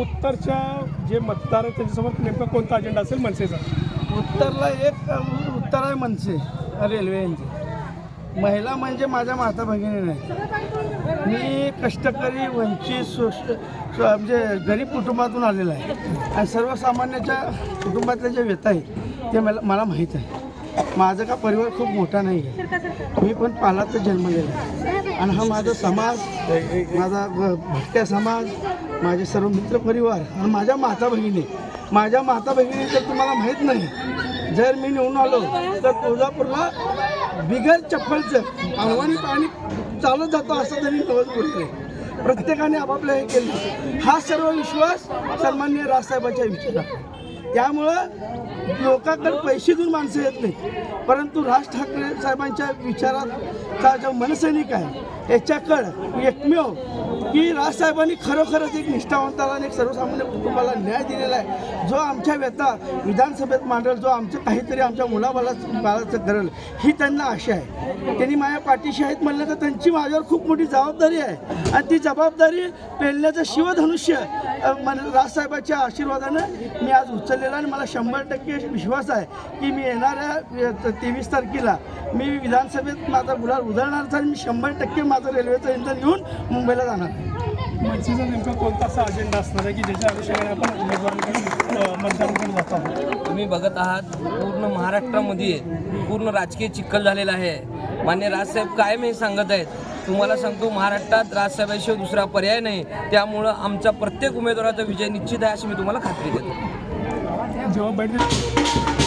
उत्तरच्या जे मतदार आहेत त्यांच्यासमोर नेमका कोणता अजेंडा असेल मनसेचा? उत्तरला एक उत्तर आहे मनसे रेल्वे यांची. महिला म्हणजे माझ्या माता भगिनी नाही. मी कष्टकरी वंचित म्हणजे गरीब कुटुंबातून आलेला आहे आणि सर्वसामान्याच्या कुटुंबातल्या जे व्यथा आहे ते मला माहीत आहे. माझं का परिवार खूप मोठा नाही आहे. मी पण पालात जन्मलेला आहे आणि हा माझा समाज, माझा भटक्या समाज, माझे सर्व मित्र परिवार आणि माझ्या माता भगिनी जर तुम्हाला माहीत नाही, जर मी निवडून आलो तर तुळजापूरला बिगर चप्पलचं आव्हानी पाणी चालत जातो असं तरी नवस बोलतोय. प्रत्येकाने आपापलं हे केलं. हा सर्व विश्वास सन्माननीय राजसाहेबांच्या विचारात. त्यामुळं लोकांकडे पैसे देऊन माणसं येत नाही, परंतु राज ठाकरे साहेबांच्या विचाराचा जो मनसैनिक आहे याच्याकडं एकमेव की राजसाहेबांनी खरोखरच एक निष्ठावंताला आणि एक सर्वसामान्य कुटुंबाला न्याय दिलेला आहे. जो आमच्या व्यथा विधानसभेत मांडल, जो आमचं काहीतरी आमच्या बाळाचं करेल ही त्यांना आशा आहे. त्यांनी माझ्या पाठीशी आहेत म्हणलं तर त्यांची माझ्यावर खूप मोठी जबाबदारी आहे आणि ती जबाबदारी पेलण्याचं शिवधनुष्य राजसाहेबांच्या आशीर्वादानं मी आज उचललेला आणि मला 100% विश्वास आहे की मी येणाऱ्या 23 तारखेला मी विधानसभेत माझा गुलाल उधळणार आणि मी 100% माझं रेल्वेचं इंधन घेऊन मुंबईला जाणार. मनसेचा नेमका कोणता असा अजेंडा असणार आहे की ज्याच्या अनुषंगाने आपण उमेदवारांकडे मतदारांकडे जात आहोत? तुम्ही बघत आहात पूर्ण महाराष्ट्रामध्ये पूर्ण राजकीय चिखल झालेला आहे. मान्य राजसाहेब कायम हे सांगत आहेत. तुम्हाला सांगतो महाराष्ट्रात राजसाहेबांशिवाय दुसरा पर्याय नाही. त्यामुळं आमचा प्रत्येक उमेदवाराचा विजय निश्चित आहे अशी मी तुम्हाला खात्री देतो. जेव्हा बैठक